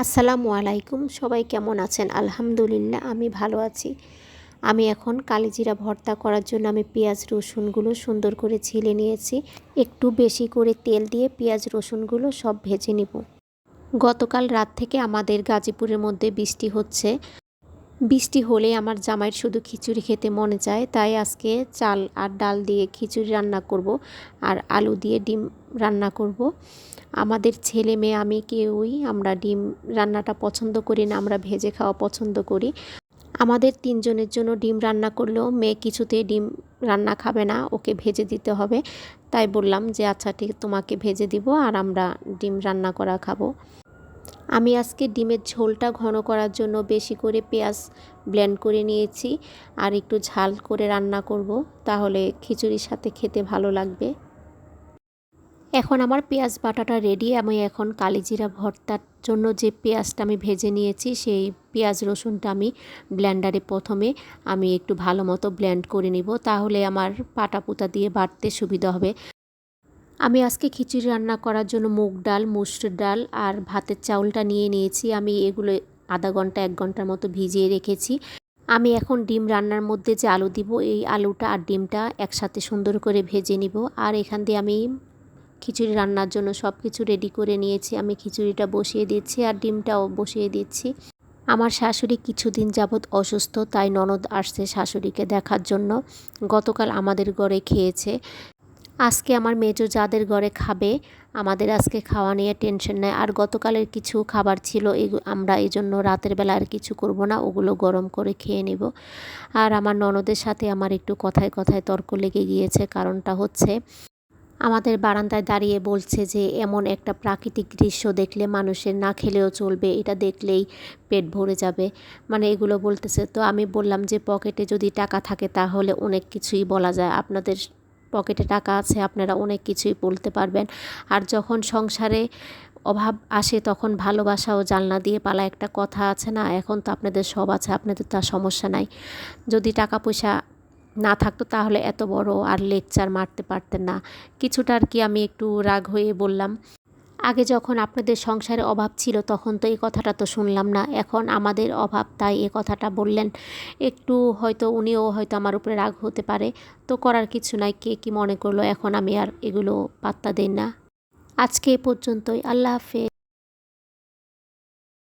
আসসালামু আলাইকুম, সবাই কেমন আছেন? আলহামদুলিল্লাহ আমি ভালো আছি। আমি এখন কালিজিরা ভর্তা করার জন্য আমি পেঁয়াজ রসুনগুলো সুন্দর করে ছিলে নিয়েছি। একটু বেশি করে তেল দিয়ে পেঁয়াজ রসুনগুলো সব ভেজে নিব। গতকাল রাত থেকে আমাদের গাজীপুরের মধ্যে বৃষ্টি হচ্ছে। বৃষ্টি হলে আমার জামাইয়ের শুধু খিচুড়ি খেতে মনে চায়, তাই আজকে চাল আর ডাল দিয়ে খিচুড়ি রান্না করব আর আলু দিয়ে ডিম রান্না করব। আমাদের ছেলে মেয়ে আমি কেউই আমরা ডিম রান্নাটা পছন্দ করি না, আমরা ভেজে খাওয়া পছন্দ করি। আমাদের তিনজনের জন্য ডিম রান্না করলেও মেয়ে কিছুতেই ডিম রান্না খাবে না, ওকে ভেজে দিতে হবে। তাই বললাম যে আচ্ছা ঠিক, তোমাকে ভেজে দিব আর আমরা ডিম রান্না করা খাবো। আমি আজকে ডিমের ঝোলটা ঘন করার জন্য বেশি করে পেঁয়াজ ব্লেন্ড করে নিয়েছি আর একটু ঝাল করে রান্না করব, তাহলে খিচুড়ির সাথে খেতে ভালো লাগবে। এখন আমার পেঁয়াজ বাটাটা রেডি। আমি এখন কালিজিরা ভর্তার জন্য যে পেঁয়াজটা আমি ভেজে নিয়েছি সেই পেঁয়াজ রসুনটা আমি ব্লেন্ডারে প্রথমে আমি একটু ভালো মতো ব্লেন্ড করে নিব, তাহলে আমার পাটা পুতা দিয়ে বাটতে সুবিধা হবে। আমি আজকে খিচুড়ি রান্না করার জন্য মুগ ডাল, মুসুর ডাল আর ভাতের চাউলটা নিয়ে নিয়েছি। আমি এগুলো আধা ঘন্টা 1 ঘন্টার মতো ভিজিয়ে রেখেছি। আমি এখন ডিম রান্নার মধ্যে যে আলু দিব, এই আলুটা আর ডিমটা একসাথে সুন্দর করে ভেজে নিব। আর এখান দিয়ে আমি খিচুড়ি রান্নার জন্য সব কিছু রেডি করে নিয়েছি। আমি খিচুড়িটা বসিয়ে দিচ্ছি আর ডিমটাও বসিয়ে দিচ্ছি। আমার শাশুড়ি কিছুদিন যাবৎ অসুস্থ, তাই ননদ আসছে শাশুড়িকে দেখার জন্য। গতকাল আমাদের ঘরে খেয়েছে, আজকে আমার মেজো যাদের ঘরে খাবে। আমাদের আজকে খাওয়া নিয়ে টেনশন নেই। আর গতকালের কিছু খাবার ছিল, আমরা এই জন্য রাতের বেলা আর কিছু করব না, ওগুলো গরম করে খেয়ে নেব। আর আমার ননদের সাথে আমার একটু কথায় কথায় তর্ক লেগে গিয়েছে। কারণটা হচ্ছে, আমাদের বারান্দায় দাঁড়িয়ে বলছে যে এমন একটা প্রাকৃতিক দৃশ্য দেখলে মানুষের না খেলেও চলবে, এটা দেখলেই পেট ভরে যাবে, মানে এগুলো বলতেছে। তো আমি বললাম যে পকেটে যদি টাকা থাকে তাহলে অনেক কিছুই বলা যায়। আপনাদের পকেটে টাকা আছে, আপনারা অনেক কিছুই বলতে পারবেন। আর যখন সংসারে অভাব আসে তখন ভালোবাসাও জানলা দিয়ে পালা, একটা কথা আছে না? এখন তো আপনাদের সব আছে, আপনাদের তার সমস্যা নাই। যদি টাকা পয়সা না থাকতো তাহলে এত বড় আর লেকচার মারতে পারতেন না। কিছুটা আর কি আমি একটু রাগ হয়ে বললাম। আগে যখন আপনাদের সংসারে অভাব ছিল তখন তো এই কথাটা তো শুনলাম না, এখন আমাদের অভাব তাই এ কথাটা বললেন। একটু হয়তো উনিও হয়তো আমার উপরে রাগ হতে পারে, তো করার কিছু নাই, কে কী মনে করলো, এখন আমি আর এগুলো পাত্তা দেই না। আজকে এ পর্যন্তই। আল্লাহ হাফেজ।